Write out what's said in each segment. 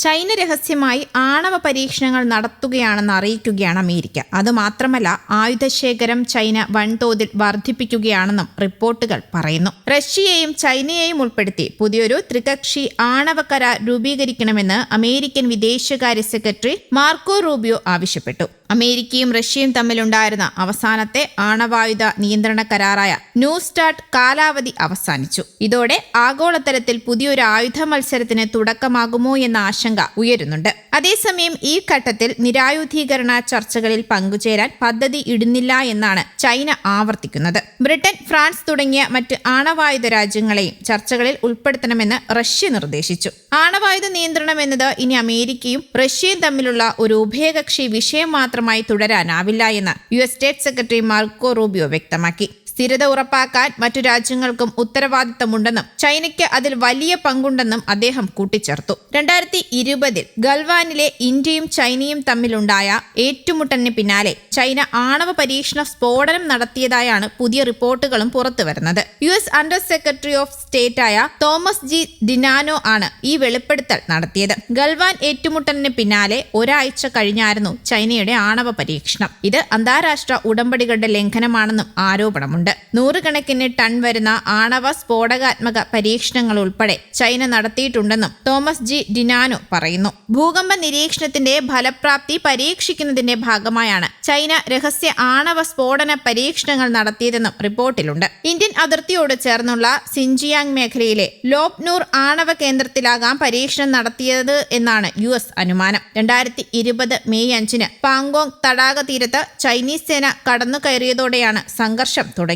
China രഹസ്യമായി ആണവ പരീക്ഷണങ്ങൾ നടത്തുകയാണെന്ന് അറിയിക്കുകയാണ് അമേരിക്ക. അതുമാത്രമല്ല, ആയുധശേഖരം ചൈന വൻതോതിൽ വർദ്ധിപ്പിക്കുകയാണെന്നും റിപ്പോർട്ടുകൾ പറയുന്നു. റഷ്യയെയും ചൈനയെയും ഉൾപ്പെടുത്തി പുതിയൊരു ത്രികക്ഷി ആണവ കരാർ രൂപീകരിക്കണമെന്ന് അമേരിക്കൻ വിദേശകാര്യ സെക്രട്ടറി മാർക്കോ റൂബിയോ ആവശ്യപ്പെട്ടു. അമേരിക്കയും റഷ്യയും തമ്മിലുണ്ടായിരുന്ന അവസാനത്തെ ആണവായുധ നിയന്ത്രണ കരാറായ ന്യൂ സ്റ്റാർട്ട് കാലാവധി അവസാനിച്ചു. ഇതോടെ ആഗോളതലത്തിൽ പുതിയൊരു ആയുധ മത്സരത്തിന് തുടക്കമാകുമോ എന്ന ആശങ്ക ഉയരുന്നുണ്ട്. അതേസമയം ഈ ഘട്ടത്തിൽ നിരായുധീകരണ ചർച്ചകളിൽ പങ്കുചേരാൻ പദ്ധതി ഇടുന്നില്ല എന്നാണ് ചൈന ആവർത്തിക്കുന്നത്. ബ്രിട്ടൻ, ഫ്രാൻസ് തുടങ്ങിയ മറ്റ് ആണവായുധ രാജ്യങ്ങളെയും ചർച്ചകളിൽ ഉൾപ്പെടുത്തണമെന്ന് റഷ്യ നിർദ്ദേശിച്ചു. ആണവായുധ നിയന്ത്രണം എന്നത് ഇനി അമേരിക്കയും റഷ്യയും തമ്മിലുള്ള ഒരു ഉഭയകക്ഷി വിഷയം മാത്രമായി തുടരാനാവില്ല എന്ന് US state secretary Marco Rubio വ്യക്തമാക്കി. സ്ഥിരത ഉറപ്പാക്കാൻ മറ്റു രാജ്യങ്ങൾക്കും ഉത്തരവാദിത്തമുണ്ടെന്നും ചൈനയ്ക്ക് അതിൽ വലിയ പങ്കുണ്ടെന്നും അദ്ദേഹം കൂട്ടിച്ചേർത്തു. 2020 ഗൽവാനിലെ ഇന്ത്യയും ചൈനയും തമ്മിലുണ്ടായ ഏറ്റുമുട്ടലിന് പിന്നാലെ ചൈന ആണവ പരീക്ഷണ സ്ഫോടനം നടത്തിയതായാണ് പുതിയ റിപ്പോർട്ടുകളും പുറത്തുവരുന്നത്. US under secretary of state ആയ തോമസ് ജി ഡിനാനോ ആണ് ഈ വെളിപ്പെടുത്തൽ നടത്തിയത്. ഗൽവാൻ ഏറ്റുമുട്ടലിന് പിന്നാലെ ഒരാഴ്ച കഴിഞ്ഞായിരുന്നു ചൈനയുടെ ആണവ പരീക്ഷണം. ഇത് അന്താരാഷ്ട്ര ഉടമ്പടികളുടെ ലംഘനമാണെന്നും ആരോപണമുണ്ട്. നൂറുകണക്കിന് ടൺ വരുന്ന ആണവ സ്ഫോടകാത്മക പരീക്ഷണങ്ങൾ ഉൾപ്പെടെ ചൈന നടത്തിയിട്ടുണ്ടെന്നും തോമസ് ജി ഡിനാനോ പറയുന്നു. ഭൂകമ്പ നിരീക്ഷണത്തിന്റെ ഫലപ്രാപ്തി പരീക്ഷിക്കുന്നതിന്റെ ഭാഗമായാണ് ചൈന രഹസ്യ ആണവ സ്ഫോടന പരീക്ഷണങ്ങൾ നടത്തിയതെന്നും റിപ്പോർട്ടിലുണ്ട്. ഇന്ത്യൻ അതിർത്തിയോട് ചേർന്നുള്ള സിൻജിയാങ് മേഖലയിലെ ലോപ്നൂർ ആണവ കേന്ദ്രത്തിലാകാം പരീക്ഷണം നടത്തിയത് എന്നാണ് US അനുമാനം. 2020 മെയ് 5 പാങ്കോങ് തടാക തീരത്ത് ചൈനീസ് സേന കടന്നുകയറിയതോടെയാണ് സംഘർഷം തുടങ്ങിയത്.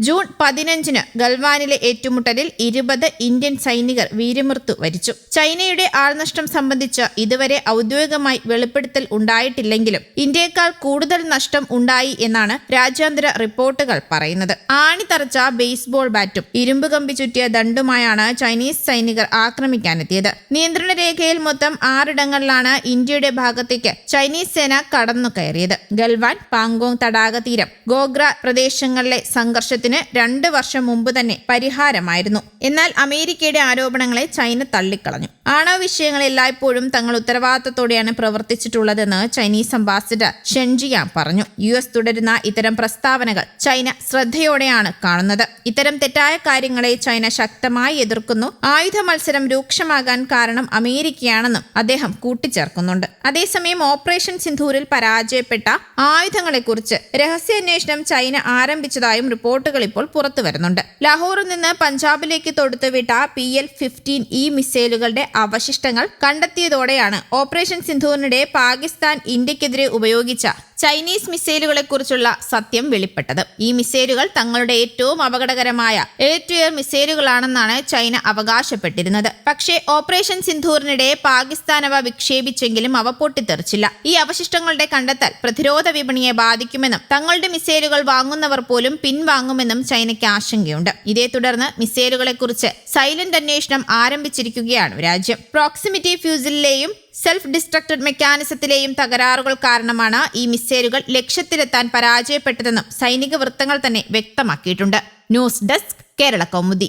ജൂൺ 15 ഗൽവാനിലെ ഏറ്റുമുട്ടലിൽ 20 ഇന്ത്യൻ സൈനികർ വീരമൃത്യു വരിച്ചു. ചൈനയുടെ ആൾനഷ്ടം സംബന്ധിച്ച് ഇതുവരെ ഔദ്യോഗികമായി വെളിപ്പെടുത്തൽ ഉണ്ടായിട്ടില്ലെങ്കിലും ഇന്ത്യയേക്കാൾ കൂടുതൽ നഷ്ടം ഉണ്ടായി എന്നാണ് രാജ്യാന്തര റിപ്പോർട്ടുകൾ പറയുന്നത്. ആണി തറച്ച ബേസ്ബോൾ ബാറ്റും ഇരുമ്പ് കമ്പി ചുറ്റിയ ദണ്ഡുമായാണ് ചൈനീസ് സൈനികർ ആക്രമിക്കാനെത്തിയത്. നിയന്ത്രണ രേഖയിൽ മൊത്തം 6 ഇടങ്ങളിലാണ് ഇന്ത്യയുടെ ഭാഗത്തേക്ക് ചൈനീസ് സേന കടന്നുകയറിയത്. ഗൽവാൻ, പാങ്കോങ് തടാക തീരം, ഗോഗ്ര പ്രദേശങ്ങളിലെ സംഘർഷത്തിന് 2 വർഷം മുമ്പ് തന്നെ പരിഹാരമായിരുന്നു. എന്നാൽ അമേരിക്കയുടെ ആരോപണങ്ങളെ ചൈന തള്ളിക്കളഞ്ഞു. ആണവ വിഷയങ്ങൾ എല്ലായ്പ്പോഴും തങ്ങൾ ഉത്തരവാദിത്തത്തോടെയാണ് പ്രവർത്തിച്ചിട്ടുള്ളതെന്ന് ചൈനീസ് അംബാസിഡർ ഷെൻജിയാങ് പറഞ്ഞു. US തുടരുന്ന ഇത്തരം പ്രസ്താവനകൾ ചൈന ശ്രദ്ധയോടെയാണ് കാണുന്നത്. ഇത്തരം തെറ്റായ കാര്യങ്ങളെ ചൈന ശക്തമായി എതിർക്കുന്നു. ആയുധ മത്സരം രൂക്ഷമാകാൻ കാരണം അമേരിക്കയാണെന്നും അദ്ദേഹം കൂട്ടിച്ചേർക്കുന്നുണ്ട്. അതേസമയം ഓപ്പറേഷൻ സിന്ധൂരിൽ പരാജയപ്പെട്ട ആയുധങ്ങളെക്കുറിച്ച് രഹസ്യാന്വേഷണം ചൈന ആരംഭിച്ചതായും റിപ്പോർട്ടുകൾ ഇപ്പോൾ പുറത്തുവരുന്നുണ്ട്. ലാഹോറിൽ നിന്ന് പഞ്ചാബിലേക്ക് തൊടുത്തുവിട്ട PL-15E മിസൈലുകളുടെ അവശിഷ്ടങ്ങൾ കണ്ടെത്തിയതോടെയാണ് ഓപ്പറേഷൻ സിന്ധൂരിനിടെ പാകിസ്ഥാൻ ഇന്ത്യക്കെതിരെ ഉപയോഗിച്ച ചൈനീസ് മിസൈലുകളെക്കുറിച്ചുള്ള സത്യം വെളിപ്പെട്ടത്. ഈ മിസൈലുകൾ തങ്ങളുടെ ഏറ്റവും അപകടകരമായ എയർ ടു എയർ മിസൈലുകളാണെന്നാണ് ചൈന അവകാശപ്പെട്ടിരുന്നത്. പക്ഷേ ഓപ്പറേഷൻ സിന്ധൂറിനിടെ പാകിസ്ഥാൻ അവ വിക്ഷേപിച്ചെങ്കിലും അവ പൊട്ടിത്തെറിച്ചില്ല. ഈ അവശിഷ്ടങ്ങളുടെ കണ്ടെത്തൽ പ്രതിരോധ വിപണിയെ ബാധിക്കുമെന്നും തങ്ങളുടെ മിസൈലുകൾ വാങ്ങുന്നവർ പോലും പിൻവാങ്ങുമെന്നും ചൈനയ്ക്ക് ആശങ്കയുണ്ട്. ഇതേ തുടർന്ന് മിസൈലുകളെക്കുറിച്ച് സൈലന്റ് അന്വേഷണം ആരംഭിച്ചിരിക്കുകയാണ് രാജ്യം. പ്രോക്സിമിറ്റി ഫ്യൂസിലെയും സെൽഫ് ഡിസ്ട്രക്റ്റഡ് മെക്കാനിസത്തിലെയും തകരാറുകൾ കാരണമാണ് ഈ മിസൈലുകൾ ലക്ഷ്യത്തിലെത്താൻ പരാജയപ്പെട്ടതെന്നും സൈനിക വൃത്തങ്ങൾ തന്നെ വ്യക്തമാക്കിയിട്ടുണ്ട്. News desk, Kerala Kaumudi.